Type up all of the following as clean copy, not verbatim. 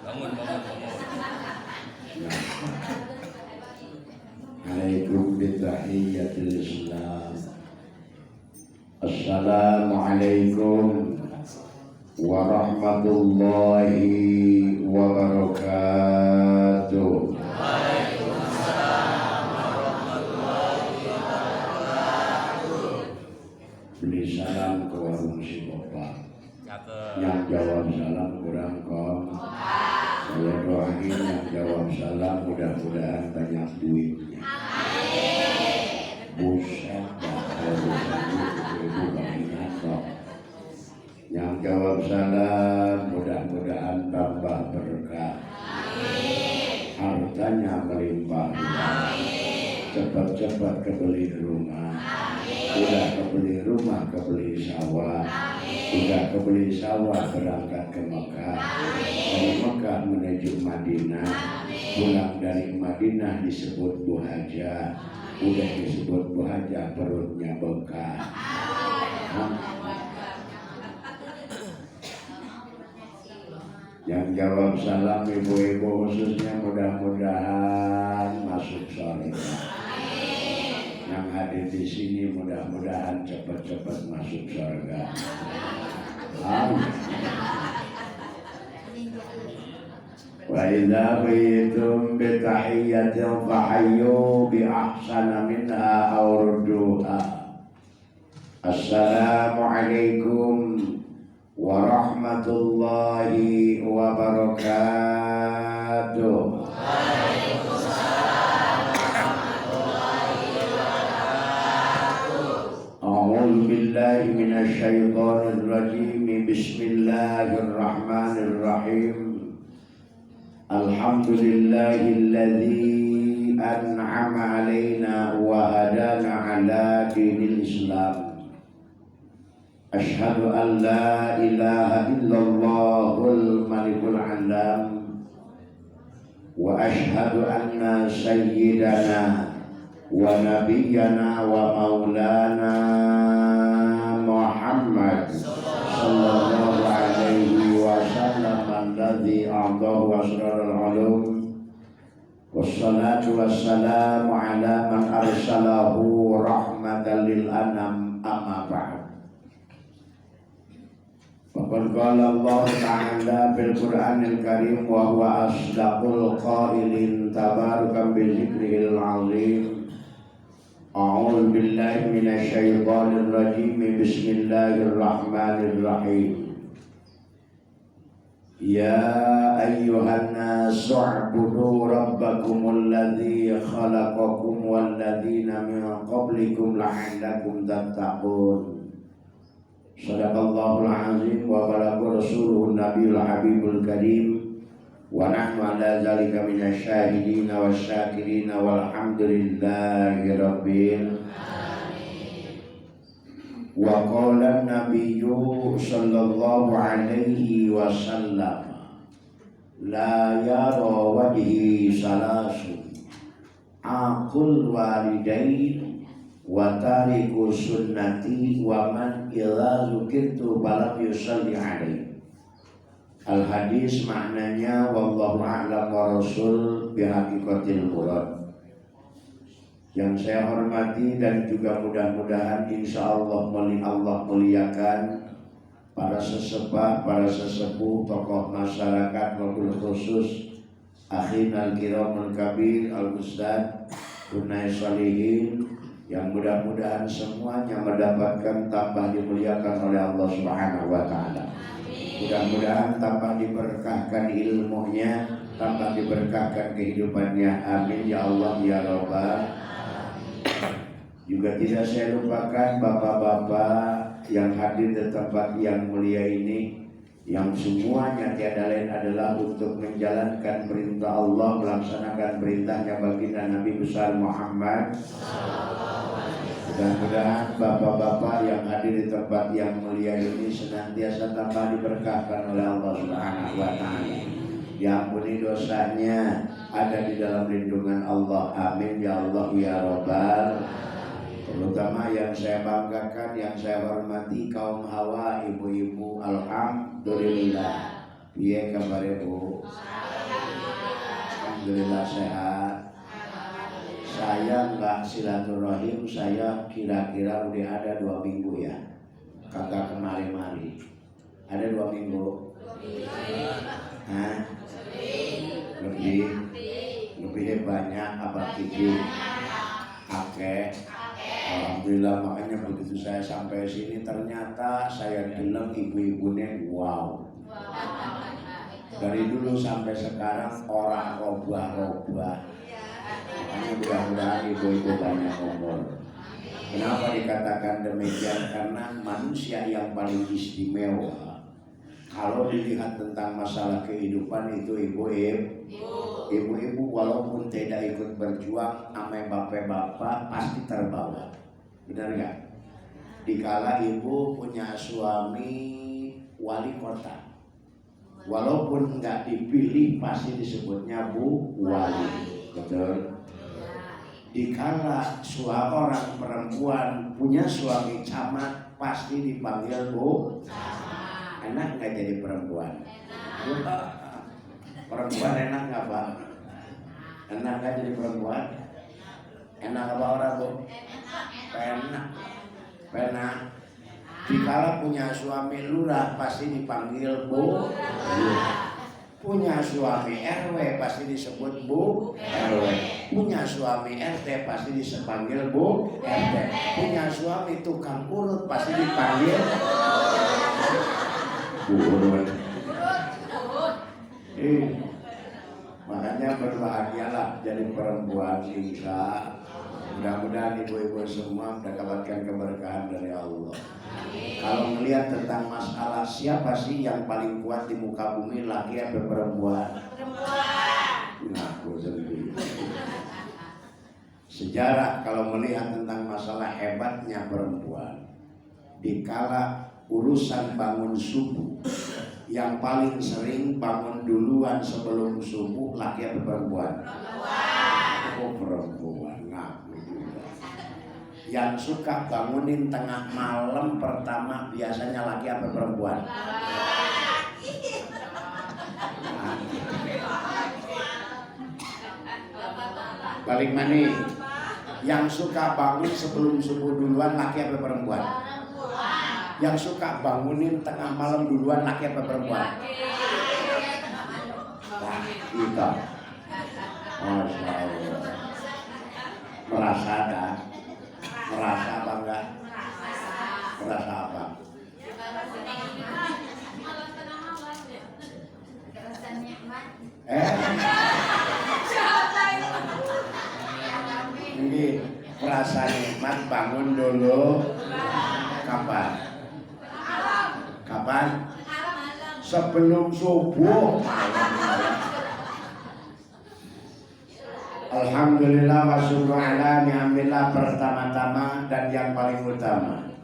Bangun, bangun, bangun. Alaikum bitahiyatil Islam. Assalamualaikum warahmatullahi wabarakatuh. Waalaikumsalam warahmatullahi wabarakatuh. Beli salam ke warung si Bapak. Cakep. Yang jawab salam kurang kong. Saya doain yang jawab salam mudah-mudahan banyak duitnya. Buset dah kalau bisa itu banyak kok. Yang jawab salam mudah-mudahan tambah berkah. Hartanya melimpah. Cepat-cepat kebeli rumah. Udah kebeli rumah, kebeli sawah. Udah kebeli sawah, berangkat ke Mekah. Dari Mekah menuju Madinah. Pulang dari Madinah disebut Bu Haja. Udah disebut Bu Haja, perutnya bekah. Yang jawab salam ibu-ibu khususnya mudah-mudahan masuk surga. Yang hadir di sini mudah-mudahan cepat-cepat masuk surga. Amin. Wa idza bayitum bi tahiyyatin fahayyu bi ahsana minha aw rudduha. Assalamualaikum warahmatullahi wabarakatuh. A'udzu billahi minasy syaithanir rajim. Bismillahirrahmanirrahim. Alhamdulillahilladzi an'ama 'alaina wa hadana 'ala dinil Islam. Asyhadu an la ilaha illallahul malikul alam wa asyhadu anna sayyidana wa nabiyyana wa maulana Muhammad sallallahu alaihi wasallam alladzi a'tahu asrarul ulum wassalatu wassalamu ala man arsalahu rahmatan lil anam amma ba'd. Faqad qala Allah ta'ala fil Qur'anil Karim wa huwa asdaqul qailin tabarakan bi dzikril 'azim. A'udzu billahi minasy syaithanir rajim. Bismillahirrahmanirrahim. Ya ayyuhan nasu u'budu rabbakumul ladzi khalaqakum wal ladzina min qablikum la'allakum tattaqun. Shadaqallahul azim wa balagha rasuluhun nabiyul habibul karim wa nahnu ala zalika minasy syahidin wasyakirin walhamdulillahi rabbil alamin. Wa qala an-nabiyyu sallallahu alaihi wasallam la yara wajhi salasun aqul walidain wa tariku sunnati wa man idza zukirtu balam yusalli alaihi. Al hadis maknanya wallahu a'lam wa rasul bihaqiqatil murad. Yang saya hormati dan juga mudah-mudahan insyaallah Allah muliakan para sesepah, para sesepuh, tokoh masyarakat maupun khusus akhinal kiramul kabir al-ustad Unai Salihin, yang mudah-mudahan semuanya mendapatkan tambah dimuliakan oleh Allah Subhanahu wa taala. Mudah-mudahan tambah diberkahkan ilmunya, tambah diberkahkan kehidupannya. Amin ya Allah ya Rabbal. Juga tidak saya lupakan bapak-bapak yang hadir di tempat yang mulia ini, yang semuanya tiada lain adalah untuk menjalankan perintah Allah, melaksanakan perintahnya baginda Nabi besar Muhammad. Mudah-mudahan bapak-bapak yang hadir di tempat yang mulia ini senantiasa tambah diberkahkan oleh Allah Subhanahu wa taala. Diampuni dosanya, ada di dalam lindungan Allah. Amin ya Allah ya Rabbal. Terutama yang saya banggakan, yang saya hormati kaum hawa, ibu-ibu, alhamdulillah. Piye kabare Bu? Alhamdulillah sehat. Saya nggak silaturahim, saya kira-kira udah ada 2 minggu ya. Kagak kemari-mari. Ada 2 minggu? Hah? Lebih banyak apa kiki? Akeh. Alhamdulillah, makanya begitu saya sampai sini ternyata saya bilang ibu-ibunya wow. Dari dulu sampai sekarang orang robah-robah. Makanya mudah-mudahan ibu-ibu banyak umur. Kenapa dikatakan demikian? Karena manusia yang paling istimewa kalau dilihat tentang masalah kehidupan itu ibu-ibu walaupun tidak ikut berjuang sama bapak-bapak pasti terbawa. Benar nggak? Dikala ibu punya suami wali kota, walaupun nggak dipilih pasti disebutnya Bu Wali. Betul. Dikala seorang perempuan punya suami camat pasti dipanggil Bu. Enak nggak jadi perempuan? Perempuan enak nggak Pak? Enak nggak jadi perempuan? Enak apa orang Bu? Enak. Dikala punya suami lurah pasti dipanggil Bu. Punya suami RW pasti disebut Bu RW. Punya suami RT pasti dipanggil Bu RT. Punya suami tukang urut pasti dipanggil Bu Urut. Makanya berbahagialah jadi perempuan Insya. Mudah-mudahan ibu-ibu semua mendapatkan keberkahan dari Allah. Kalau melihat tentang masalah siapa sih yang paling kuat di muka bumi, laki atau perempuan? Ngaku sendiri. Sejarah kalau melihat tentang masalah hebatnya perempuan, dikala urusan bangun subuh, yang paling sering bangun duluan sebelum subuh laki atau perempuan? Oh perempuan, ngaku juga. Yang suka bangunin tengah malam pertama biasanya laki atau perempuan? Balik mana? Yang suka bangun sebelum subuh duluan laki atau perempuan? Yang suka bangunin tengah malam duluan laki atau perempuan? Kita. Masya Allah. Merasa dah. Merasa apa enggak? Merasa apa? Ini merasa nikmat bangun dulu. Kapan? Kapan? Sebelum subuh. Alhamdulillah wa syukur ala ni'amillah pertama-tama dan yang paling utama.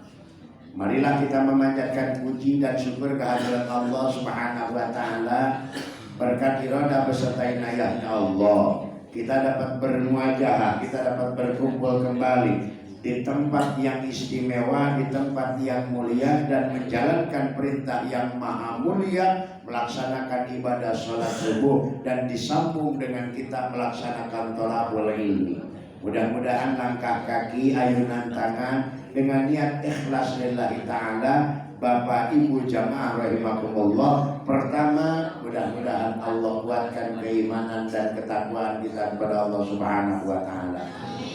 Marilah kita memanjatkan puji dan syukur kehadirat Allah Subhanahu wa taala. Berkat iradah beserta inayahnya Allah, kita dapat bermuajahah, kita dapat berkumpul kembali di tempat yang istimewa, di tempat yang mulia dan menjalankan perintah yang maha mulia, melaksanakan ibadah sholat subuh dan disambung dengan kita melaksanakan thalabul ilmi. Mudah-mudahan langkah kaki, ayunan tangan dengan niat ikhlas lillahi ta'ala, Bapak Ibu jamaah rahimakumullah. Pertama, mudah-mudahan Allah kuatkan keimanan dan ketakwaan kita kepada Allah Subhanahu wa taala.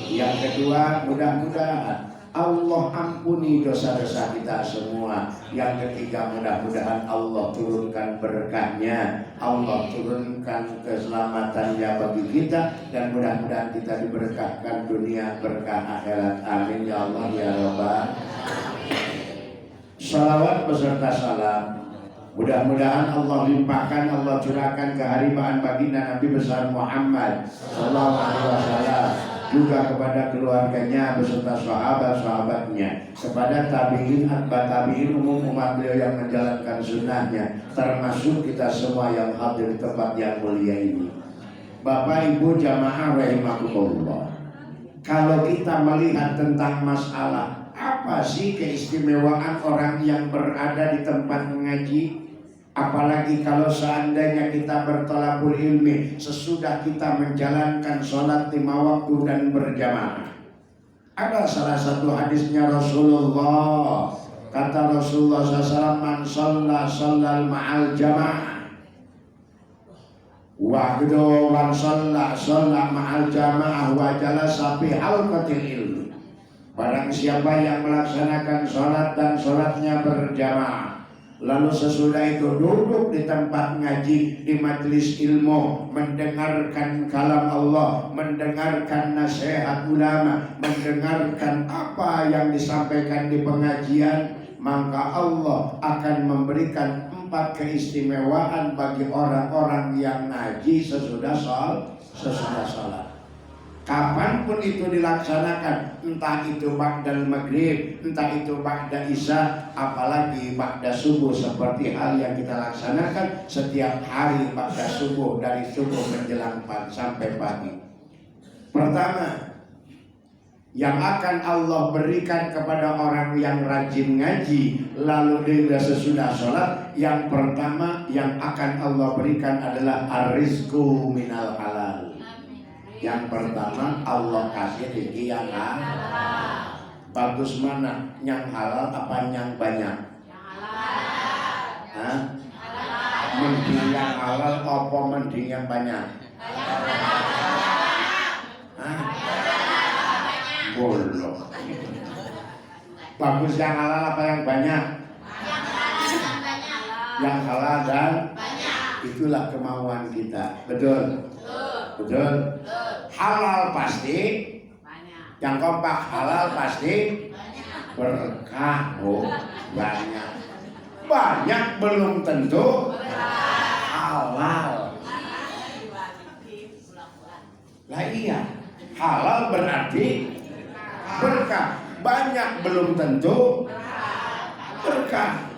Yang kedua, mudah-mudahan Allah ampuni dosa-dosa kita semua. Yang ketiga, mudah-mudahan Allah turunkan berkahnya, Allah turunkan keselamatannya bagi kita, dan mudah-mudahan kita diberkahkan dunia, berkah akhirat. Amin ya Allah ya Rabbal. Salawat beserta salam mudah-mudahan Allah limpahkan, Allah curahkan keharibaan baginda Nabi besar Muhammad sallallahu alaihi wasallam, juga kepada keluarganya beserta sahabat-sahabatnya, kepada tabi'in, atba tabi'in, umum umat beliau yang menjalankan sunnahnya, termasuk kita semua yang hadir di tempat yang mulia ini. Bapak Ibu jamaah rahimakumullah, kalau kita melihat tentang masalah apa sih keistimewaan orang yang berada di tempat mengaji, Apalagi kalau seandainya kita bertolabul ilmi sesudah kita menjalankan sholat 5 waktu dan berjamaah. Ada salah satu hadisnya Rasulullah, kata Rasulullah SAW, man shallal ma'al jamaah wahdo wan shalla ma'al jamaah wa jalasa fi halqatil ilmi. Barang siapa yang melaksanakan sholat dan sholatnya berjamaah, lalu sesudah itu duduk di tempat ngaji, di majelis ilmu, mendengarkan kalam Allah, mendengarkan nasihat ulama, mendengarkan apa yang disampaikan di pengajian, maka Allah akan memberikan 4 keistimewaan bagi orang-orang yang ngaji sesudah sholat. Kapanpun itu dilaksanakan, entah itu ba'dal maghrib, entah itu ba'da isya, apalagi ba'da subuh, seperti hal yang kita laksanakan setiap hari ba'da subuh, dari subuh menjelang sampai pagi. Pertama, yang akan Allah berikan kepada orang yang rajin ngaji lalu dia sesudah sholat, yang pertama yang akan Allah berikan adalah ar-rizqu minal halal. Yang pertama Allah kasih rezeki yang halal. Bagus mana? Yang halal apa yang banyak? Yang halal. Mending yang halal apa mending yang banyak? Bolong. Bagus yang halal apa yang banyak? Yang halal dan banyak. Itulah kemauan kita. Betul? Betul? Halal pasti banyak. Yang kompak halal pasti banyak. Berkah banyak. Banyak belum tentu halal. Lah iya, halal berarti berkah. Banyak belum tentu berkah.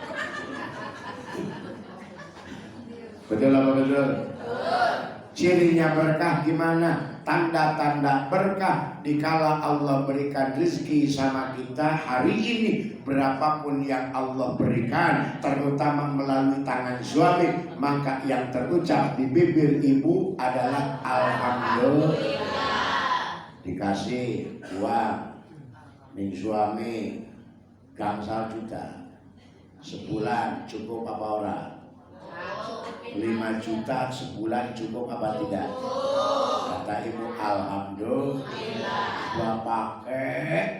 Betul apa betul? Cirinya berkah gimana? Tanda-tanda berkah dikala Allah berikan rezeki sama kita hari ini, berapapun yang Allah berikan, terutama melalui tangan suami, maka yang terucap di bibir ibu adalah alhamdulillah. Dikasih uang ning suami gangsal juta sebulan, cukup apa ora? 5 juta sebulan cukup apa tidak? Kata ibu alhamdulillah. Bapake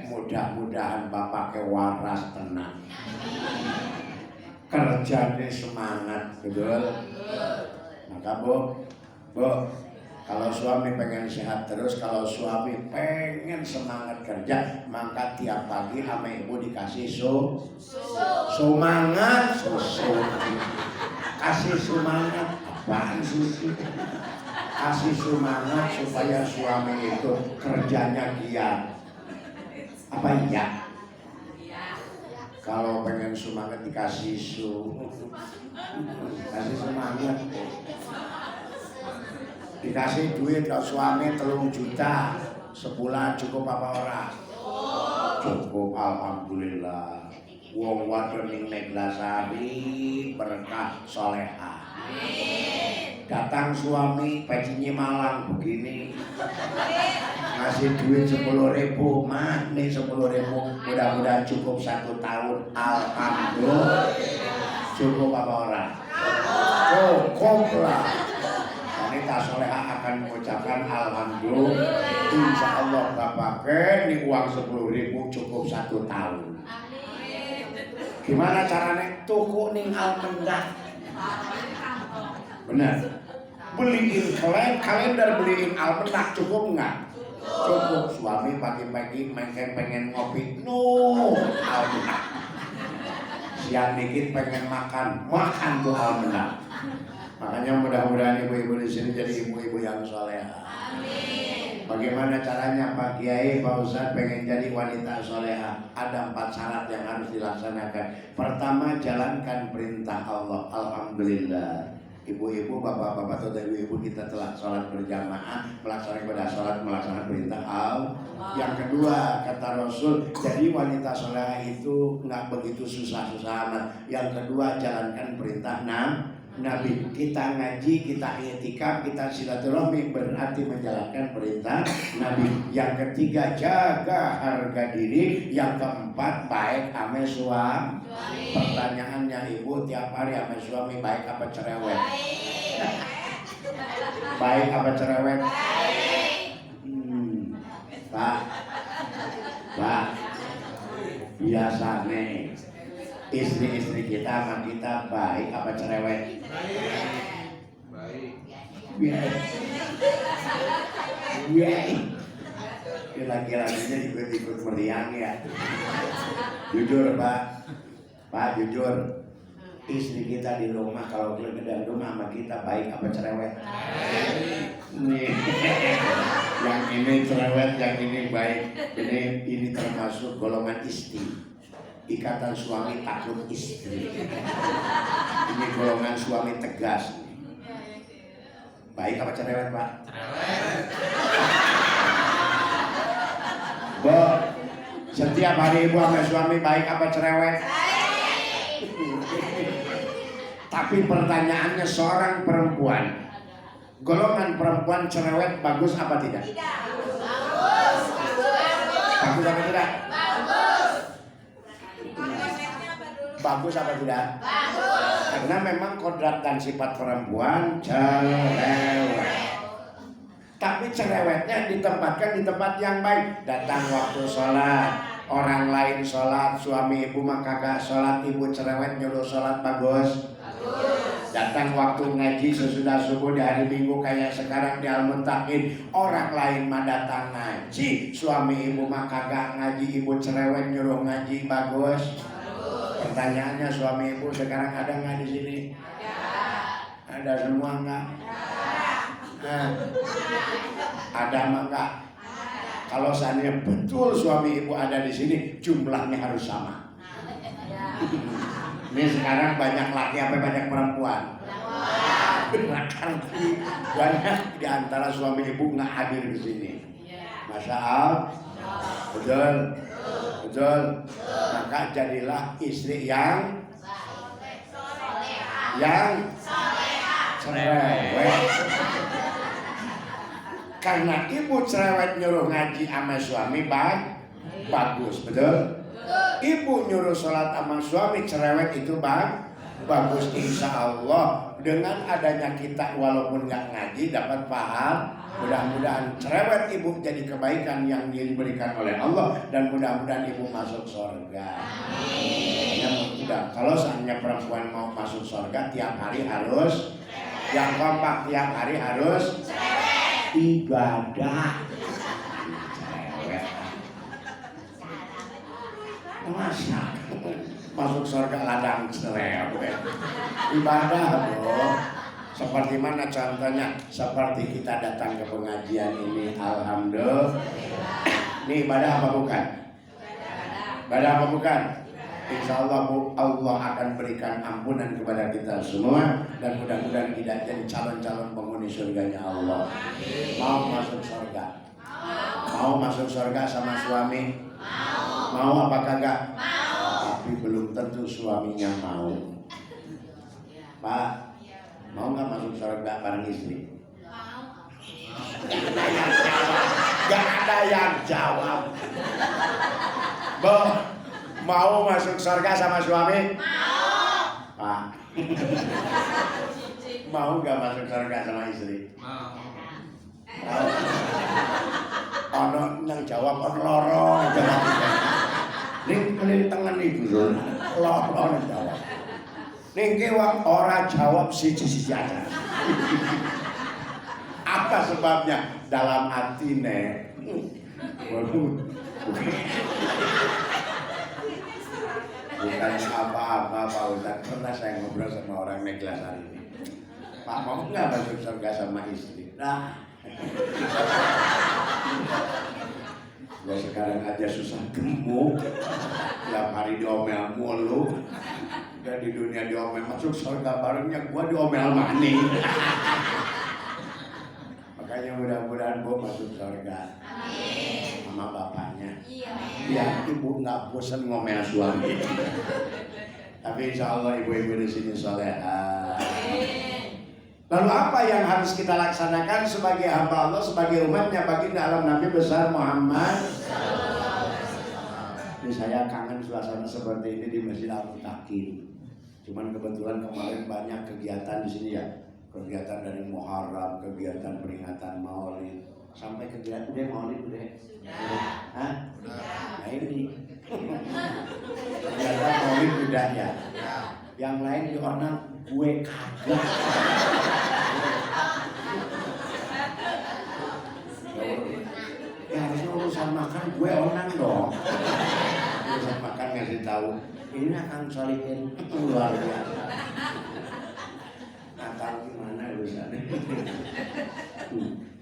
mudah-mudahan bapake waras tenang, kerjanya semangat, betul? Maka bu, kalau suami pengen sehat terus, kalau suami pengen semangat kerja, maka tiap pagi sama ibu dikasih semangat, kasih semangat. Apaan susu? Kasih semangat supaya suami itu kerjanya giat. Apa iya? Kalau pengen semangat dikasih kasih semangat. Dikasih duit kalau suami 3 juta sebulan cukup apa ora? Cukup alhamdulillah. Wong wadon ning Neglasari berkah soleha. Datang suami bajunya malang begini, ngasih duit 10.000, mah nih 10.000, mudah-mudahan cukup 1 tahun. Alhamdulillah. Cukup apa ora? Cukup lah. Wanita soleha akan mengucapkan alhamdulillah. Insya Allah bapaknya ini uang 10.000 cukup 1 tahun. Gimana caranya? Tuku ning almendah. Benar. Beliin kalender, beliin almendah cukup enggak? Cukup. Suami pagi-pagi pengen ngopi, almendah. Siang dikit pengen makan tuh almendah. Makanya mudah-mudahan ibu-ibu di sini jadi ibu-ibu yang soleha. Amin. Bagaimana caranya Pak Kiai, Pak Ustadz pengen jadi wanita soleha? Ada 4 syarat yang harus dilaksanakan. Pertama, jalankan perintah Allah. Alhamdulillah. Ibu-ibu, bapak-bapak atau ibu-ibu kita telah sholat berjamaah, melaksanakan ibadah sholat, melaksanakan perintah Allah. Yang kedua kata Rasul, jadi wanita soleh itu nggak begitu susah-susah amat. Yang kedua jalankan perintah Nabi. Kita ngaji, kita i'tikaf, kita silaturahmi berarti menjalankan perintah Nabi. Yang ketiga jaga harga diri. Yang keempat baik ame suami. Pertanyaannya ibu tiap hari ame suami baik apa cerewet? Baik apa cerewet? Pak, biasa nih istri-istri kita sama kita baik apa cerewet? Baik. Laki-lakinya ikut meriang ya. Jujur Pak jujur. Istri kita di rumah kalau ke dalam rumah sama kita baik apa cerewet? Nih, yang ini cerewet, yang ini baik. Ini termasuk golongan istri. Ikatan suami takut istri. Ini golongan suami tegas. Baik apa cerewet Pak? Cerewet. Bo, setiap hari ibu sama suami baik apa cerewet? Tapi pertanyaannya seorang perempuan, golongan perempuan cerewet bagus apa tidak? Bagus. Bagus apa tidak? Bagus. Bagus apa tidak? Bagus. Karena memang kodrat dan sifat perempuan cerewet. Tapi cerewetnya ditempatkan di tempat yang baik. Datang waktu sholat, orang lain sholat, suami ibu mah kagak sholat, ibu cerewet nyuruh sholat bagus. Datang waktu ngaji sesudah subuh di hari Minggu kayak sekarang di Al-Muttaqin, orang lain mah datang ngaji, suami ibu mah kagak ngaji, ibu cerewet nyuruh ngaji bagus. Pertanyaannya suami ibu sekarang ada nggak di sini? Ada semua nggak? Ada mah nggak? Kalau seandainya betul suami ibu ada di sini, jumlahnya harus sama. Ini sekarang banyak laki apa banyak perempuan? Banyak di antara suami ibu nggak hadir di sini. Masya Allah, betul. Maka jadilah istri yang cerewet. Karena ibu cerewet nyuruh ngaji sama suami bagus, betul. Ibu nyuruh sholat sama suami cerewet itu bagus. Insya Allah dengan adanya kita walaupun nggak ngaji dapat paham. Mudah-mudahan cerewet ibu jadi kebaikan yang diberikan oleh Allah dan mudah-mudahan ibu masuk surga. Kalau seandainya perempuan mau masuk surga tiap hari harus yang kompak, tiap hari harus ibadah. Masa masuk surga ladang cerewet ibadah loh. Seperti mana contohnya? Seperti kita datang ke pengajian ini, alhamdulillah. Ini ibadah apa bukan? Ibadah apa bukan? Insya Allah Allah akan berikan ampunan kepada kita semua dan mudah-mudahan kita jadi calon-calon penghuni surganya Allah. Mau masuk surga? Mau masuk surga sama suami? Mau apa kagak? Tapi belum tentu suaminya mau. Pak, mau nggak masuk surga bareng istri? Gak ada yang jawab. Mau masuk surga sama suami? Mau. Pak, mau nggak masuk surga sama istri? Mau. Ono nang jawab ono lorong jawab. Ning tangan itu lorong jawab. Ning ki wong ora jawab siji-siji aja. Apa sebabnya? Dalam atine. Bukan apa-apa Pak Ustadz. Pernah saya ngobrol sama orang Neglas hari ini. Pak mau nggak masuk surga sama istri? Nah. Ya sekarang aja susah gemuk, tiap hari diomel mulu. Dan di dunia diomel masuk surga barengnya gua diomel mani. Makanya mudah-mudahan gua masuk surga. Amin. Sama bapaknya. Iya. Biar ibu nggak bosan ngomel suami. Tapi insya Allah ibu-ibu di sini soleha. Lalu apa yang harus kita laksanakan sebagai hamba Allah, sebagai umatnya baginda alam Nabi besar Muhammad? Ini saya kangen suasana seperti ini di Masjid Al-Mutakin. Cuman kebetulan kemarin banyak kegiatan di sini ya, kegiatan dari Muharram, kegiatan peringatan Maulid, sampai kegiatan udah Maulid udah. Hah? Nah ini kegiatan Maulid udah ya. Yang lain di orang gue kagak. Ya harusnya urusan makan gue onang dong. Urusan makan ngasih tahu ini akan solihin luar biasa. Natal gimana urusannya?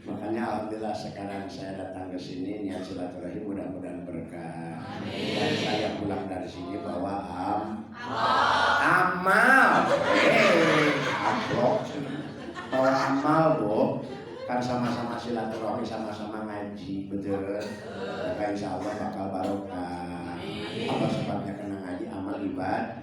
Makanya alhamdulillah sekarang saya datang ke sini niat silaturahim mudah-mudahan berkah. Dan saya pulang dari sini bawa amal. Bawa amal, Bu. Kan sama-sama silaturahmi, sama-sama ngaji, betul. Maka insya Allah bakal barokah. Apa sebabnya kena ngaji, amal ibadah.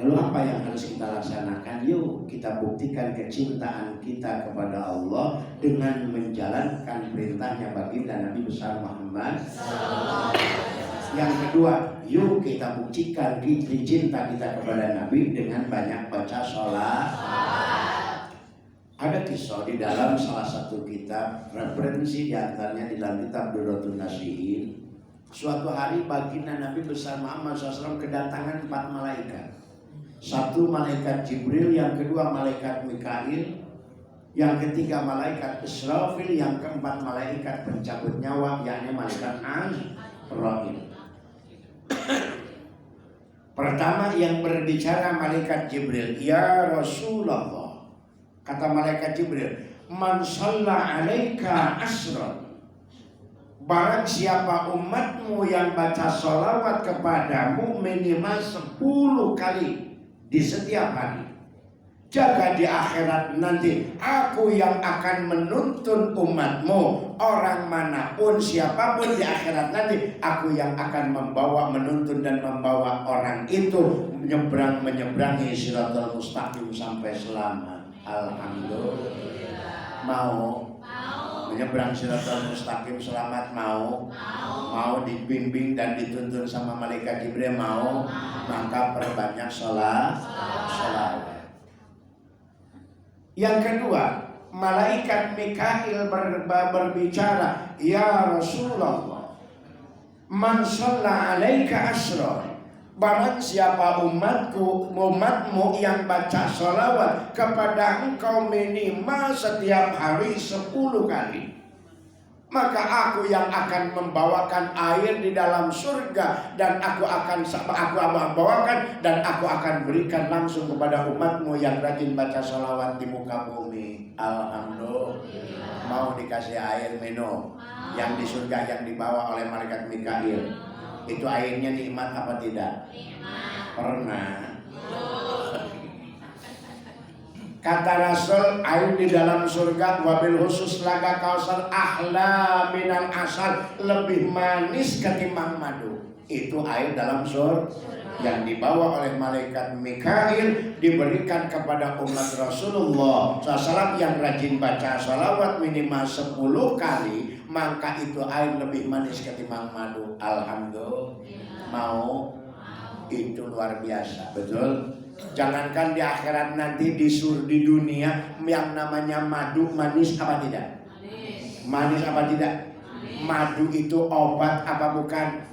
Lalu apa yang harus kita laksanakan? Yuk kita buktikan kecintaan kita kepada Allah dengan menjalankan perintahnya baginda Nabi besar Muhammad. Yang kedua, yuk kita buktikan cinta kita kepada Nabi dengan banyak baca sholat. Ada kisah di dalam salah satu kitab, referensi diantaranya di dalam kitab Durratun Nasihin. Suatu hari baginda Nabi besar Muhammad SAW kedatangan 4 malaikat. Satu malaikat Jibril, yang kedua malaikat Mikail, yang ketiga malaikat Israfil, yang keempat malaikat pencabut nyawa, yakni malaikat Azrail. Pertama yang berbicara malaikat Jibril, ya Rasulullah. Kata malaikat Jibril, man shalla alaika asran, barang siapa umatmu yang baca sholawat kepadamu minimal 10 kali di setiap hari, jaga di akhirat nanti aku yang akan menuntun umatmu, orang manapun siapapun di akhirat nanti aku yang akan membawa, menuntun dan membawa orang itu menyeberangi Shiratal Mustaqim sampai selamat. Alhamdulillah. Mau menyeberang Shiratal Mustaqim selamat? Mau dibimbing dan dituntun sama malaikat Jibril? Mau. Maka perbanyak sholat. Yang kedua, malaikat Mikail berbicara, ya Rasulullah, man shalla alaika asra, barang siapa umatmu yang baca sholawat kepada engkau minimal setiap hari 10 kali, maka aku yang akan membawakan air di dalam surga dan aku akan bawakan dan aku akan berikan langsung kepada umatmu yang rajin baca sholawat di muka bumi. Alhamdulillah. Mau dikasih air minum yang di surga yang dibawa oleh malaikat Mikail. Itu airnya nikmat apa tidak? Nikmat. Pernah. Kata Rasul, air di dalam surga wabil khusus laga kausar ahla minal asal, lebih manis ketimbang madu. Itu air dalam surga yang dibawa oleh malaikat Mikail, diberikan kepada umat Rasulullah SAW yang rajin baca salawat minimal 10 kali, maka itu air lebih manis ketimbang madu. Alhamdulillah. Mau. Itu luar biasa, betul. Jangankan di akhirat nanti, di dunia yang namanya madu manis apa tidak? Manis apa tidak? Madu itu obat apa bukan?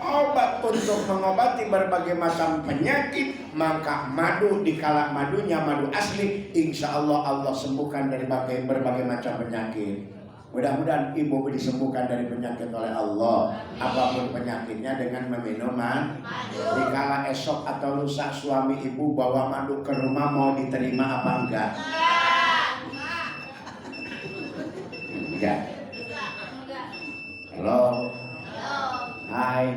Obat untuk mengobati berbagai macam penyakit. Maka madu, dikala madunya madu asli, insya Allah sembuhkan dari berbagai macam penyakit. Mudah-mudahan ibu disembuhkan dari penyakit oleh Allah, apapun penyakitnya, dengan meminum madu. Dikala esok atau lusa suami ibu bawa madu ke rumah, mau diterima apa enggak? Enggak. Halo. Hai.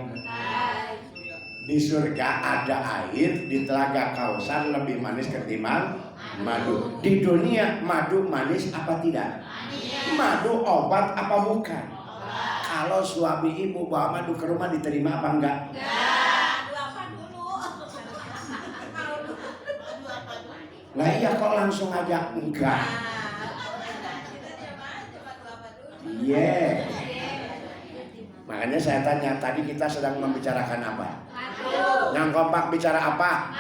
Di surga ada air, di Telaga Kausar lebih manis ketimbang madu. Di dunia madu manis apa tidak? Madu obat apa bukan? Kalau suami ibu bawa madu ke rumah diterima apa enggak? Lah iya kok langsung aja enggak? Yeah. Makanya saya tanya tadi kita sedang membicarakan apa? Yang kompak bicara apa?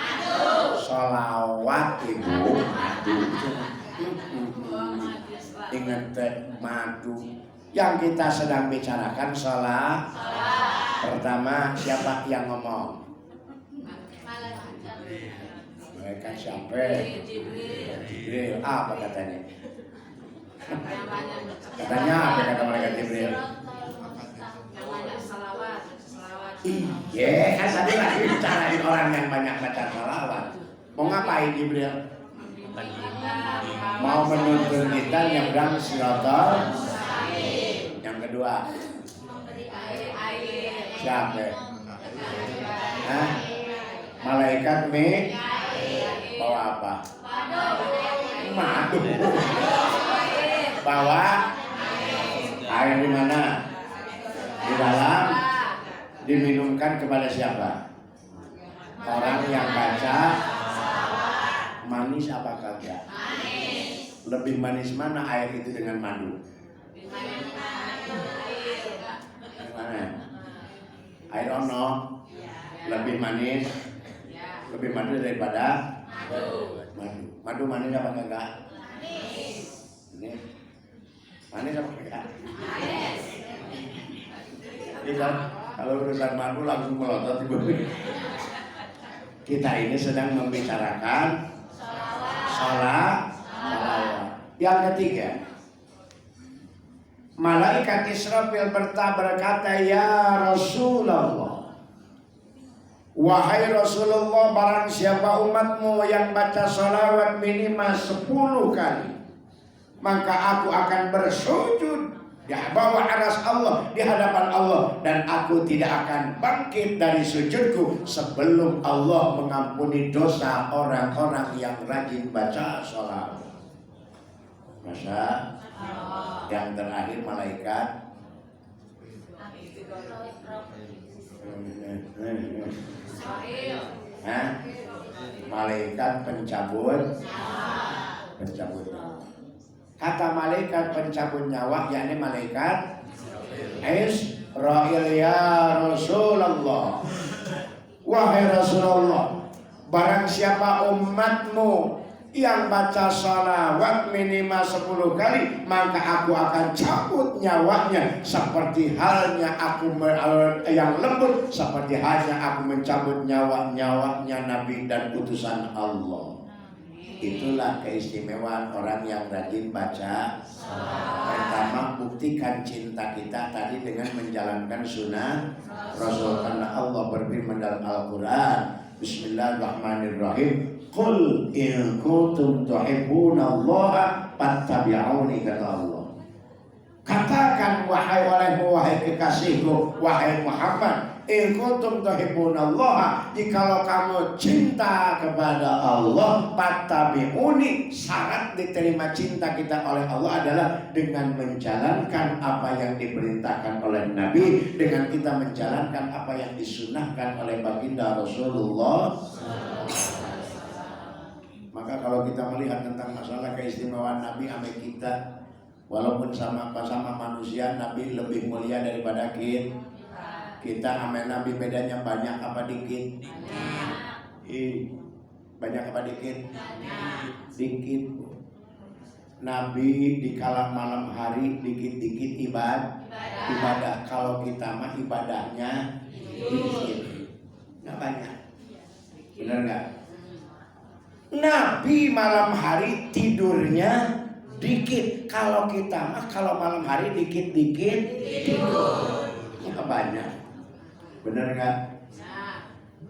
Sholawat ibu. Ingat madu. Yang kita sedang bicarakan sholat. Pertama siapa yang ngomong? Mereka siapa? Jibril. Apa katanya? Katanya apa kata mereka Jibril? Iya, kan tadi lagi bicarain orang yang banyak baca sholawat. Mau ngapain Jibril? Mau menuntun kita nyebrang Siratal. Yang kedua, siapa? Hah? Malaikat bawa apa? Madu. Bawa air di mana? Di dalam. Diminumkan kepada siapa? Orang yang baca. Manis apa kagak? Lebih manis mana air itu dengan madu? Gimana? Air ono lebih manis, lebih manis daripada madu. Madu manis apa kagak? Ini manis apa kagak? Iya. Kalau urusan madu langsung melotot ibu. Kita ini sedang membicarakan sholat. Yang ketiga, malaikat Israfil berkata, ya Rasulullah, wahai Rasulullah, barang siapa umatmu yang baca sholawat minimal 10 kali, maka aku akan bersujud di bawah aras Allah, di hadapan Allah, dan aku tidak akan bangkit dari sujudku sebelum Allah mengampuni dosa orang-orang yang rajin baca sholawat. Masa yang terakhir malaikat malaikat pencabut kata malaikat pencabut nyawa yakni malaikat Israil. Ya Rasulullah, wahai Rasulullah, barang siapa umatmu yang baca sholawat minimal 10 kali, maka aku akan cabut nyawanya seperti halnya aku yang lembut, seperti halnya aku mencabut nyawanya Nabi dan utusan Allah. Itulah keistimewaan orang yang rajin baca. Pertama, buktikan cinta kita tadi dengan menjalankan sunnah Rasul, karena Allah berfirman dalam Al-Quran, Bismillahirrahmanirrahim, Qul in kuntum tuhibbunallaha fattabi'uni, kata Allah. Katakan wahai kekasihku, wahai Muhammad, in kuntum tuhibbunallaha, jikalau kamu cinta kepada Allah, fattabi'uni. Syarat diterima cinta kita oleh Allah adalah dengan menjalankan apa yang diperintahkan oleh Nabi, dengan kita menjalankan apa yang disunahkan oleh baginda Rasulullah. Maka kalau kita melihat tentang masalah keistimewaan Nabi sama kita, walaupun sama manusia, Nabi lebih mulia daripada kita. Sama Nabi bedanya banyak apa dikit? Banyak apa dikit? Dikit. Nabi di kala malam hari dikit-dikit ibadah. Kalau kita mah ibadahnya dikit, nggak banyak. Benar nggak? Nabi malam hari tidurnya dikit. Kalau kita mah kalau malam hari dikit-dikit tidur, nggak banyak. Benar nggak?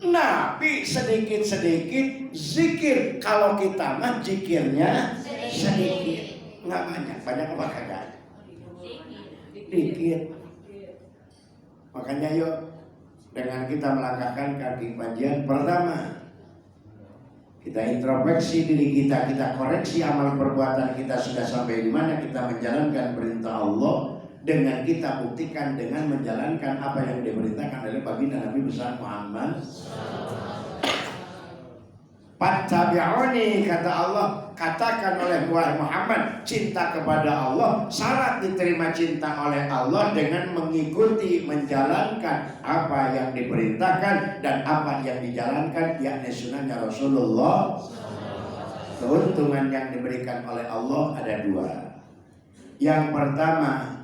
Nabi sedikit-sedikit zikir. Kalau kita mah zikirnya sedikit, nggak banyak. Banyak apa kagak? Dikit. Makanya yuk dengan kita melangkahkan kaki panjang. Pertama, kita introspeksi diri kita, kita koreksi amal perbuatan kita sudah sampai di mana kita menjalankan perintah Allah, dengan kita buktikan dengan menjalankan apa yang diperintahkan oleh baginda Nabi besar Muhammad. Fattabi'uni, kata Allah, katakan oleh Muhammad, cinta kepada Allah, syarat diterima cinta oleh Allah dengan mengikuti, menjalankan apa yang diperintahkan dan apa yang dijalankan, yakni sunnahnya Rasulullah. Keuntungan yang diberikan oleh Allah ada dua. Yang pertama,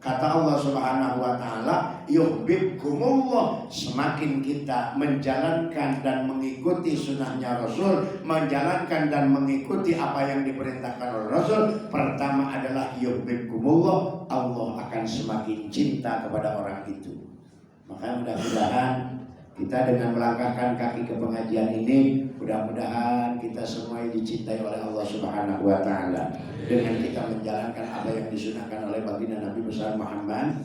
kata Allah Subhanahu wa taala, yuhibbukumullah, semakin kita menjalankan dan mengikuti sunnahnya Rasul, menjalankan dan mengikuti apa yang diperintahkan oleh Rasul, pertama adalah yuhibbukumullah, Allah akan semakin cinta kepada orang itu. Maka mudah-mudahan kita dengan melangkahkan kaki ke pengajian ini, mudah-mudahan kita semua dicintai oleh Allah Subhanahu wa taala dengan kita menjalankan apa yang disunahkan oleh baginda Nabi besar Muhammad.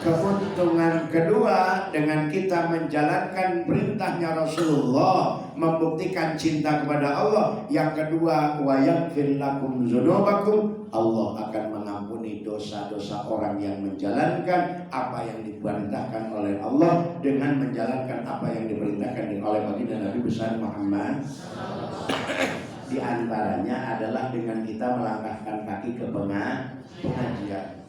Keuntungan kedua, dengan kita menjalankan perintahnya Rasulullah, membuktikan cinta kepada Allah. Yang kedua, wa yaghfir lakum dzunubakum, Allah akan mengampuni dosa-dosa orang yang menjalankan apa yang diperintahkan oleh Allah dengan menjalankan apa yang diperintahkan oleh baginda Nabi besar Muhammad. Di antaranya adalah dengan kita melangkahkan kaki ke pengajian.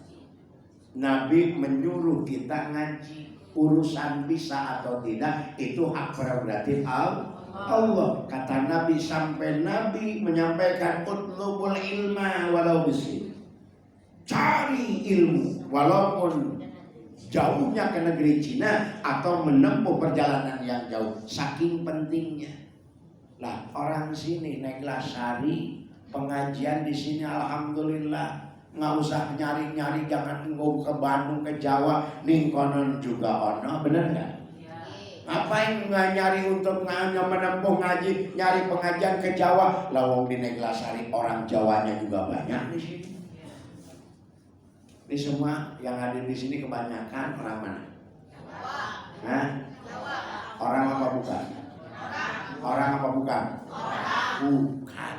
Nabi menyuruh kita ngaji, urusan bisa atau tidak itu hak prerogatif Allah. Kata Nabi, sampai Nabi menyampaikan utlubul ilma walau bisin, cari ilmu walaupun jauhnya ke negeri Cina atau menempuh perjalanan yang jauh, saking pentingnya. Lah orang sini naik Lasari, pengajian di sini alhamdulillah, nggak usah nyari-nyari, jangan ngomong ke Bandung, ke Jawa, Ningkonon juga ono, bener nggak? Ngapain nggak nyari untuk menempuh ngaji, nyari pengajian ke Jawa? Lawang di Neglasari orang Jawanya juga banyak di sini. Ini semua yang hadir di sini kebanyakan orang mana? Hah? Orang apa bukan? Orang apa bukan? Bukan.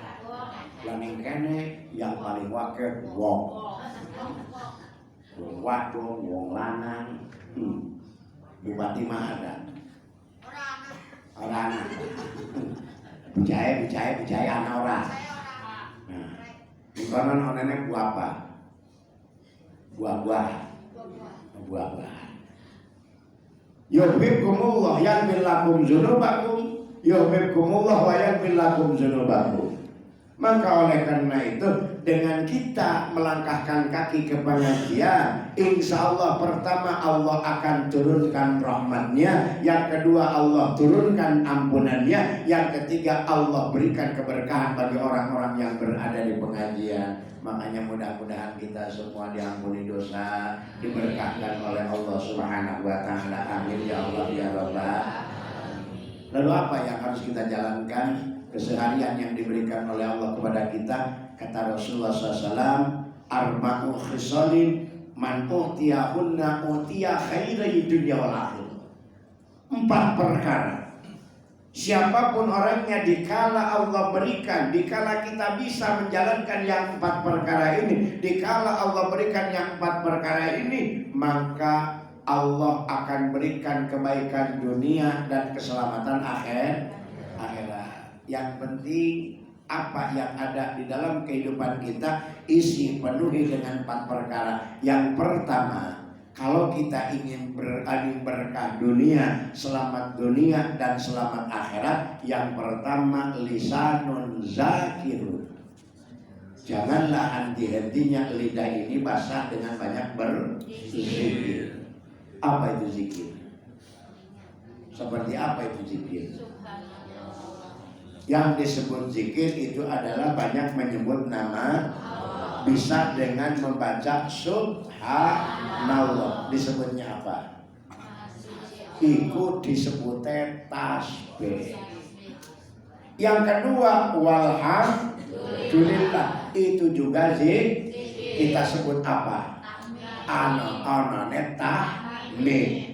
Laning kene yang paling wakil wong. Wong wadon, wong lanang. Bupati mah ada. Orang. Bujaya anak orang. Nah, konon onene buah apa? Buah-buahan. Yuhibbukumullah yaghfir lakum dzunubakum, yuhibbukumullah wa yaghfir lakum dzunubakum. Maka oleh karena itu, dengan kita melangkahkan kaki ke pengajian, insya Allah pertama Allah akan turunkan rahmatnya, yang kedua Allah turunkan ampunannya, yang ketiga Allah berikan keberkahan bagi orang-orang yang berada di pengajian. Makanya mudah-mudahan kita semua diampuni dosa, diberkahkan oleh Allah Subhanahu wa taala. Amin ya Allah ya Rabbal. Lalu apa yang harus kita jalankan keseharian yang diberikan oleh Allah kepada kita? Kata Rasulullah SAW, arba'u khisalin man utiyahunna utiya khairai dunya wal akhirah. 4 perkara, siapapun orangnya, dikala Allah berikan, dikala kita bisa menjalankan yang 4 perkara ini, dikala Allah berikan yang 4 perkara ini, maka Allah akan berikan kebaikan dunia dan keselamatan akhirat. Yang penting apa yang ada di dalam kehidupan kita isi penuhi dengan 4 perkara. Yang pertama, kalau kita ingin berkah dunia, selamat dunia dan selamat akhirat, yang pertama lisanun zakirun. Janganlah henti-hentinya lidah ini basah dengan banyak berzikir. Apa itu zikir? Seperti apa itu zikir? Yang disebut zikir itu adalah banyak menyebut nama, bisa dengan membaca subhanallah. Disebutnya apa? Itu disebutnya tasbih. Yang kedua walhamdulillah, itu juga zikir. Kita sebut apa? Ana-ana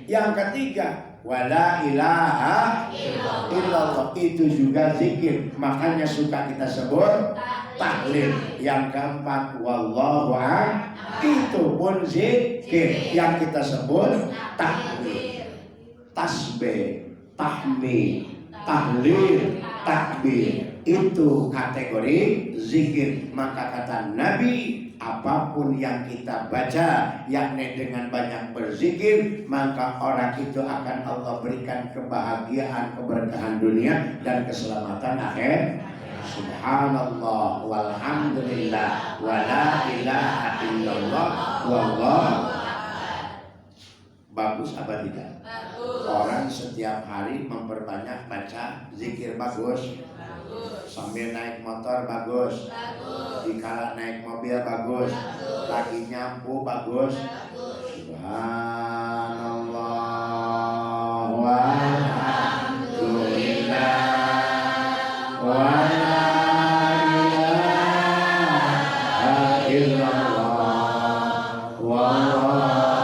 Yang ketiga, wala ilaha illallah, itu juga zikir, makanya suka kita sebut tahlil. Yang keempat, wallahu a'lam, itu pun zikir yang kita sebut tahlil. Tasbih, tahmid, tahlil, takbir, itu kategori zikir. Maka kata Nabi, apapun yang kita baca yakni dengan banyak berzikir, maka orang itu akan Allah berikan kebahagiaan, keberkahan dunia dan keselamatan akhir. Subhanallah walhamdulillah wala ilaha illallah wallahu. Bagus apa tidak? Bagus. Orang setiap hari memperbanyak baca zikir, bagus. Sambil naik motor bagus. Dikala naik mobil bagus. Lagi nyampu bagus. Subhanallah walhamdulillah wala ilaha illallah wallahu akbar.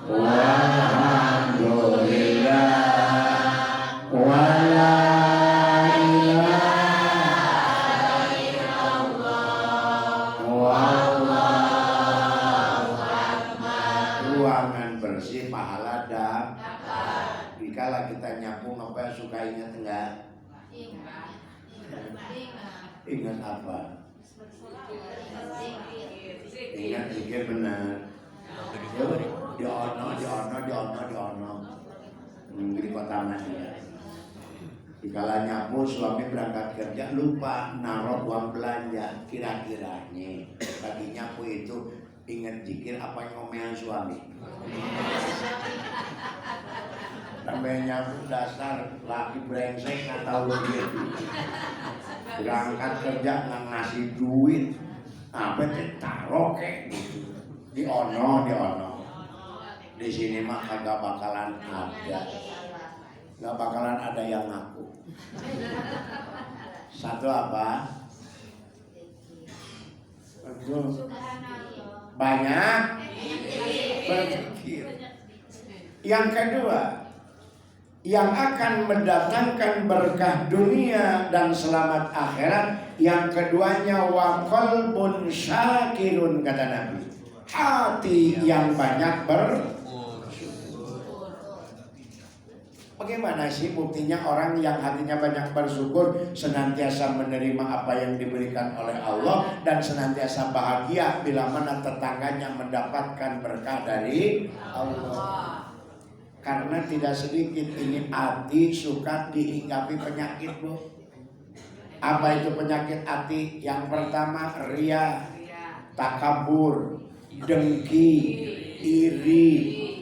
Walhamdulillah wala ilaha illallah wallahu akbar. Ruangan bersih, pahala dapat. Dikala kita nyapu apa suka ingat enggak? Ingat apa? Ingat zikir benar. Di ono di kota Madinah. Dikala nyapu suami berangkat kerja lupa naruh uang belanja, kira-kiranya lagi nyapu itu ingat zikir apa yang ngomelan suami? Sampai nyapu dasar laki brengsek nggak tahu duit. Berangkat kerja nggak ngasih duit, apa taruh kayak gitu. Di ono. Di sini mah kagak bakalan ada. Nggak bakalan ada yang ngaku. Satu apa? Banyak berzikir. Yang kedua, yang akan mendatangkan berkah dunia dan selamat akhirat, yang keduanya wa qalbun syakirun, kata Nabi, hati yang banyak bersyukur. Bagaimana sih buktinya orang yang hatinya banyak bersyukur, senantiasa menerima apa yang diberikan oleh Allah dan senantiasa bahagia bila mana tetangganya mendapatkan berkah dari Allah. Karena tidak sedikit ini hati suka dihinggapi penyakit, Bu. Apa itu penyakit hati? Yang pertama ria, takabur, dengki, iri.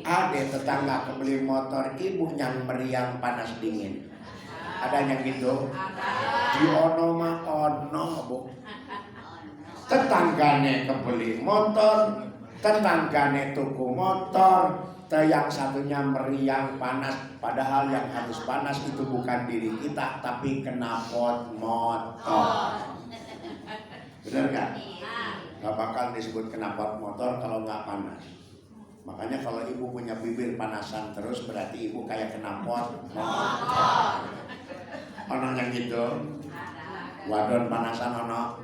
Ada tetangga kebeli motor, ibu yang meriang panas dingin. Ada yang gitu? Di ono mah ono, Bu. Tetanggane kebeli motor, tetanggane tuku motor, yang satunya meriang panas. Padahal yang harus panas itu bukan diri kita, tapi knalpot motor. Benar gak? Gak bakal disebut knalpot motor kalau gak panas. Makanya kalau ibu punya bibir panasan terus berarti ibu kayak knalpot motor. Ono yang gitu. Wadon panasan ono.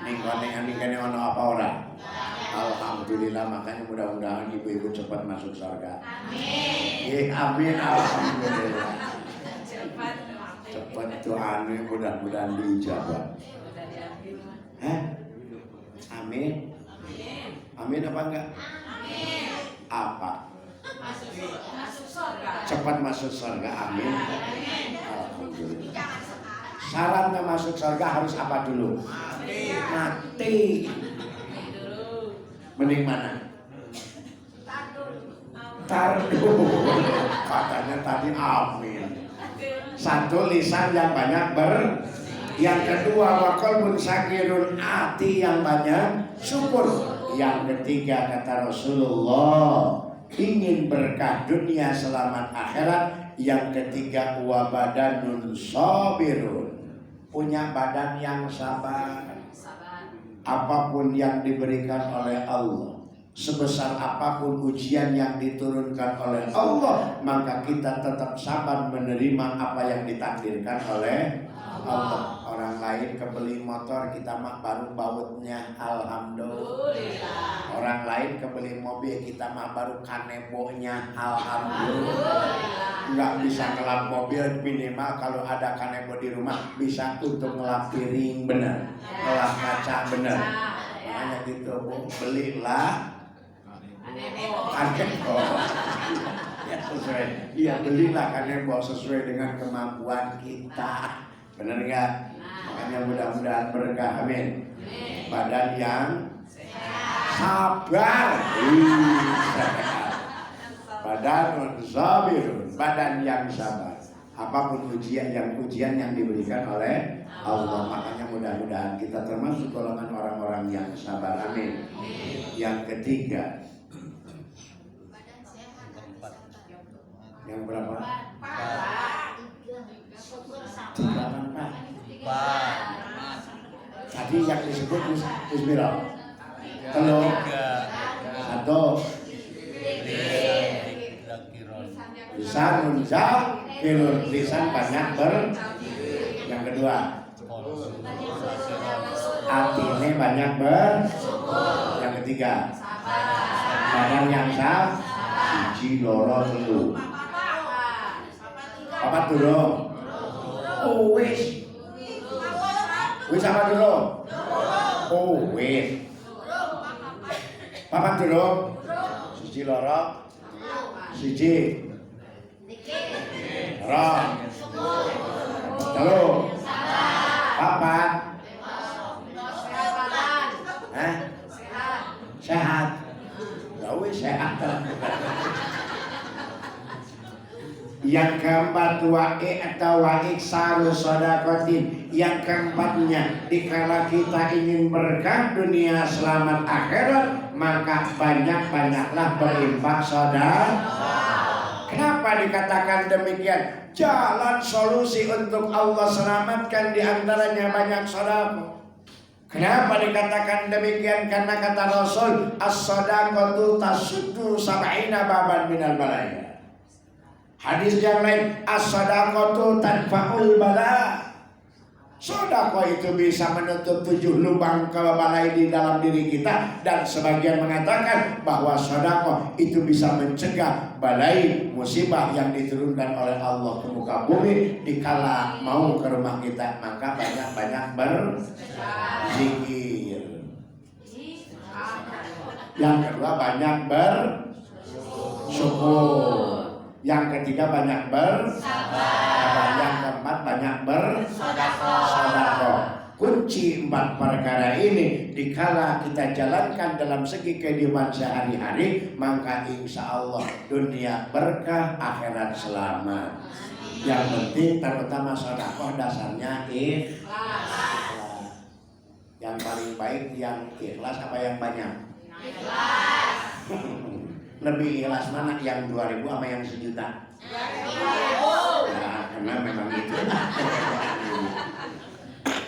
Ningkone ono apa ora? Alhamdulillah, makanya mudah-mudahan ibu-ibu cepat masuk surga. Amin. Amin, alhamdulillah. Cepat doanya mudah-mudahan diijabah. Amin. Amin apa enggak? Amin. Apa? Masuk surga. Cepat masuk surga. Amin. Alhamdulillah. Syaratnya masuk surga harus apa dulu? Mati. Mending mana? Tardu. Katanya tadi amin. Satu, lisan yang banyak yang kedua, wa qalbun syakirun, hati yang banyak syukur. Yang ketiga, kata Rasulullah, ingin berkah dunia selamat akhirat. Yang ketiga, wa badanun sabirun, punya badan yang sabar. apapun yang diberikan oleh Allah, sebesar apapun ujian yang diturunkan oleh Allah, maka kita tetap sabar menerima apa yang ditakdirkan oleh Allah. Orang lain kebeli motor, kita mah baru bautnya, alhamdulillah. Orang lain kebeli mobil, kita mah baru kanebonya, alhamdulillah. Nggak bisa ngelap mobil, minimal kalau ada kanebo di rumah bisa untuk ngelap piring bener, ngelap kaca bener. Makanya gitu, Bu, belilah kanebo. Ya sesuai, iya belilah kanebo sesuai dengan kemampuan kita. Benar nggak? Makanya mudah-mudahan berkah, amin. Badan yang sabar, badan sabirun, badan yang sabar. Apapun ujian yang diberikan oleh Allah, makanya mudah-mudahan kita termasuk golongan orang-orang yang sabar, amin. Yang ketiga, yang berapa? Tadi yang disebut Bismillah. Telur. Satu. Lisan zakirun, lisan banyak yang kedua, hatinya banyak yang ketiga, badan yang sabar, siji loro telu. Apa dulu? Oh wis apa dulu? Oh wis. Papat dulu? Siji loro. Siji. Loro. Telu. Papat. Sehat. Ya wis sehat. Yang keempat wa'i atau wa'i sarus sodakotin. Yang keempatnya, dikala kita ingin berkah dunia selamat akhirat, maka banyak-banyaklah berinfak sedekah. Kenapa dikatakan demikian? Jalan solusi untuk Allah selamatkan diantaranya banyak sedekah. Kenapa dikatakan demikian? Karena kata Rasul, as-sadaqatu tasuddu sab'ina baban minal balaya. Hadis yang lain, as-sadaqatu tadfa'ul bala. Sedekah itu bisa menutup 7 lubang kebalai di dalam diri kita, dan sebagian mengatakan bahwa sedekah itu bisa mencegah balai musibah yang diturunkan oleh Allah ke muka bumi dikala mau ke rumah kita. Maka banyak-banyak berzikir. Yang kedua banyak bersyukur. Yang ketiga banyak bersabar. Yang keempat banyak bersedekah. Kunci 4 perkara ini dikala kita jalankan dalam segi kehidupan sehari-hari, maka insya Allah dunia berkah, akhirat selamat. Yang penting terutama sedekah dasarnya ikhlas. Yang paling baik yang ikhlas apa yang banyak? Ikhlas. Lebih ikhlas mana, yang 2.000 sama yang 1.000.000? Nah, karena memang itu.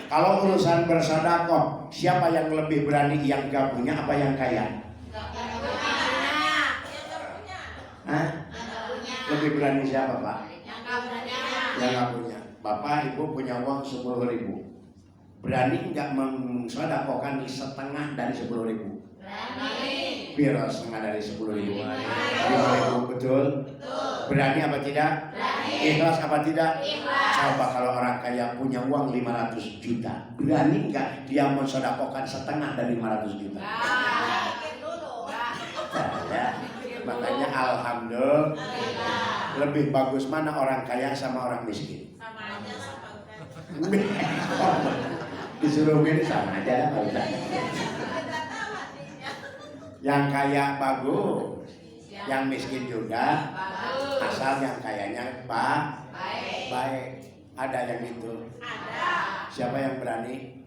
Kalau urusan bersedekah, siapa yang lebih berani, yang gak punya apa yang kaya? Hah? Lebih berani siapa, Pak? Yang gak punya. Bapak, Ibu punya uang 10.000. Berani nggak mensedekahkan setengah dari 10.000? Berani. Biar setengah dari 10.000. 5.000, betul? Berani apa tidak? Berani. Ikhlas apa tidak? Ikhlas. Coba kalau orang kaya punya uang 500 juta, berani nggak dia mensedekahkan setengah dari 500 juta? Ya, makanya alhamdulillah, lebih bagus mana orang kaya sama orang miskin? Sama aja, disuruh milih sama aja lah. Yang kaya bagus, yang miskin juga, asal yang kayanya baik. Ada yang itu? Ada. Siapa yang berani?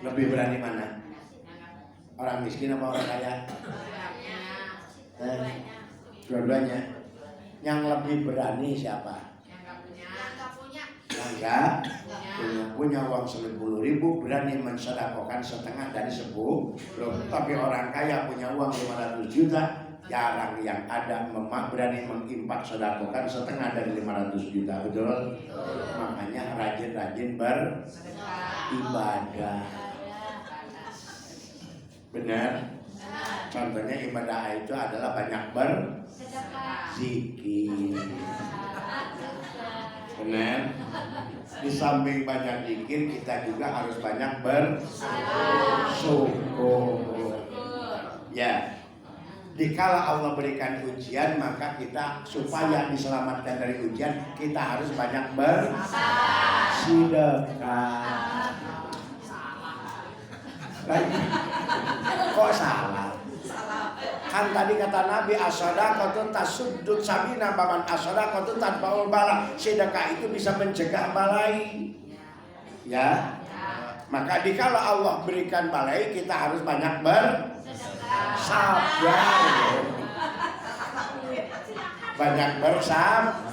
Lebih berani mana? Orang miskin apa orang kaya? Dua-duanya. Yang lebih berani siapa? Yang nggak punya. Yang nggak punya uang 10.000 berani mensedekahkan setengah dari 10. Tapi orang kaya punya uang 500 juta, jarang yang ada berani mengimpak sedekahkan setengah dari 500 juta, betul? Makanya rajin-rajin beribadah. Benar? Contohnya ibadah itu adalah banyak berzikir. Benar? Di samping banyak zikir, kita juga harus banyak bersyukur. Ya. Dikala Allah berikan ujian, maka kita supaya diselamatkan dari ujian, kita harus banyak bersedekah. Kok salah? Kan tadi kata Nabi, as-shadaqatu tasuddud sabina baman as-shadaqatu tadba'ul bala. Sedekah itu bisa mencegah balai. Ya. Maka dikala Allah berikan balai, kita harus banyak bersabar. Banyak bersabar.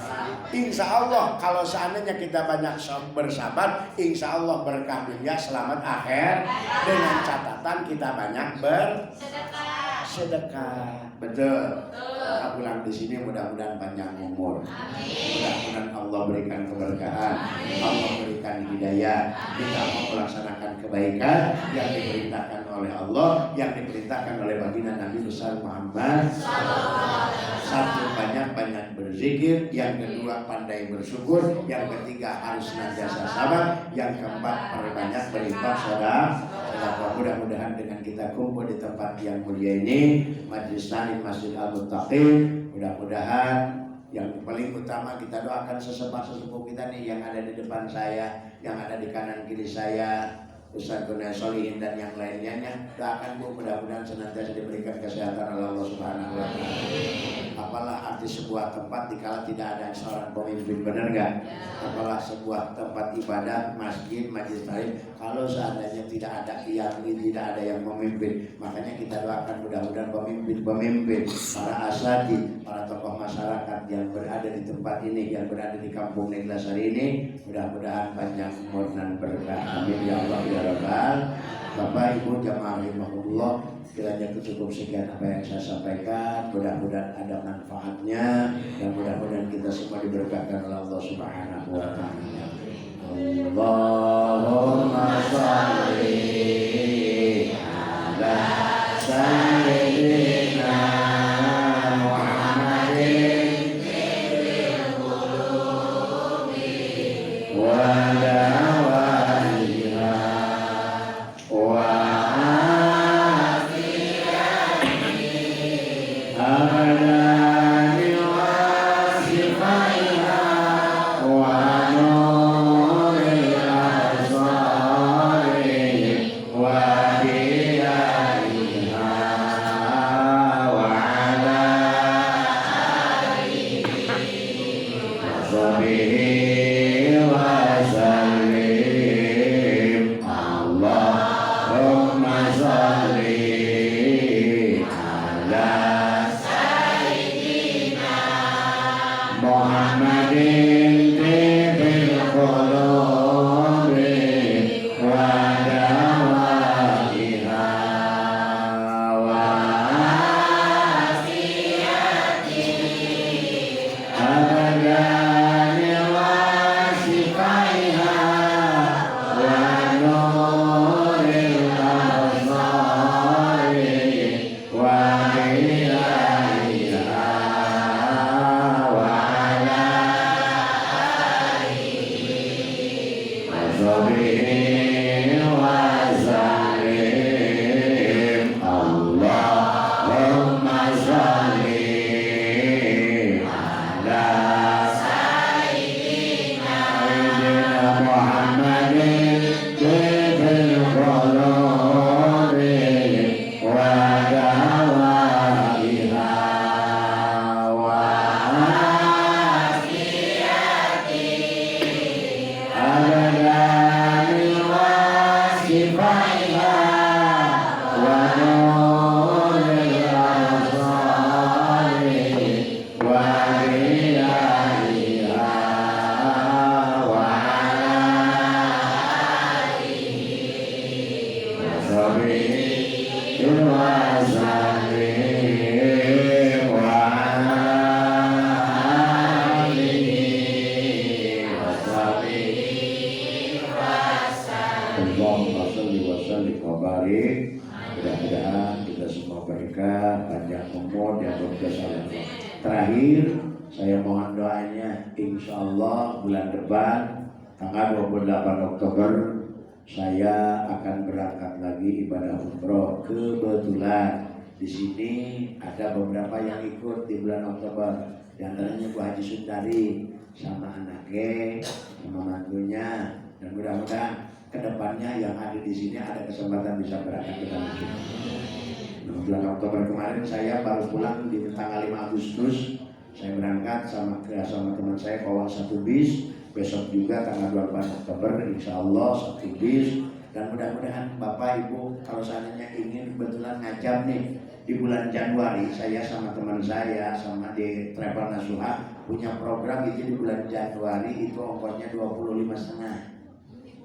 Insya Allah kalau seandainya kita banyak bersabar, insya Allah berkah dunia, selamat akhir. Dengan catatan kita banyak bersedekah. Betul. Kita pulang di sini mudah-mudahan panjang umur. Mudah-mudahan Allah berikan keberkahan, Allah berikan hidayah. Kita mau melaksanakan kebaikan yang diperintahkan oleh Allah, yang diperintahkan oleh baginda Nabi besar Muhammad. Satu, banyak-banyak berzikir. Yang kedua, pandai bersyukur. Yang ketiga, harus senantiasa sabar. Yang keempat, perbanyak berinfak sedekah. Mudah-mudahan dengan kita kumpul di tempat yang mulia ini, Majelis Taklim Masjid Al-Muttaqin, mudah-mudahan yang paling utama kita doakan sesepuh kita nih yang ada di depan saya, yang ada di kanan kiri saya, Ustaz Gunai Solihin dan yang lainnya. Doakan Bu, mudah-mudahan senantiasa diberikan kesehatan oleh Allah Subhanahu wa Ta'ala. Apalah arti sebuah tempat dikala tidak ada seorang pemimpin, benar nggak? Apalah sebuah tempat ibadah, masjid, majelis taklim, kalau seandainya tidak ada yang memimpin. Makanya kita doakan mudah-mudahan pemimpin, para asatidz, para tokoh masyarakat yang berada di tempat ini, yang berada di kampung Neglasari ini, mudah-mudahan panjang umur dan berkah. Amin ya Allah ya Rabbal. Bapak Ibu jamaah rahimahullah, kiranya cukup sekian apa yang saya sampaikan. Mudah-mudahan ada manfaatnya dan mudah-mudahan kita semua diberkahkan oleh Allah Subhanahu wa Ta'ala. Allahumma shalli ala sayyidina Muhammadin wa ala Shiva sahbihi Allahumma sholli wa sallim wa barik. Mudah-mudahan kita semua berkah, panjang umur dan berkesan. Terakhir, saya mohon doanya, insya Allah bulan depan tanggal 28 Oktober saya akan berangkat lagi ibadah umroh. Kebetulan di sini ada beberapa yang ikut di bulan Oktober, di antaranya Bu Haji Sundari sama anaknya, sama mantunya, dan mudah-mudahan kedepannya yang ada di sini ada kesempatan bisa berangkat ke tanah suci. Bulan Oktober kemarin saya baru pulang di tanggal 5 Agustus. Saya berangkat sama teman saya bawa satu bis. Besok juga tanggal 28 Oktober insya Allah satu bis. Dan mudah-mudahan Bapak Ibu kalau seandainya ingin kebetulan ngajak nih di bulan Januari, saya sama teman saya sama di Travel Nasuha punya program itu di bulan Januari itu ongkosnya 25,5.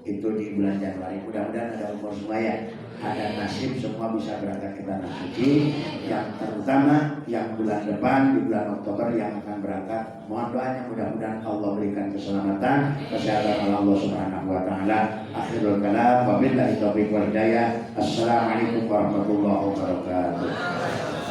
Itu di bulan Januari. Mudah-mudahan ada umur semua ya, ada nasib semua bisa berangkat ke tanah suci. Yang terutama yang bulan depan di bulan Oktober yang akan berangkat, mohon doanya mudah-mudahan Allah berikan keselamatan, kesehatan oleh Allah Subhanahu wa taala. Akhirul kalam, wabillahi taufiq wal hidayah. Assalamualaikum warahmatullahi wabarakatuh.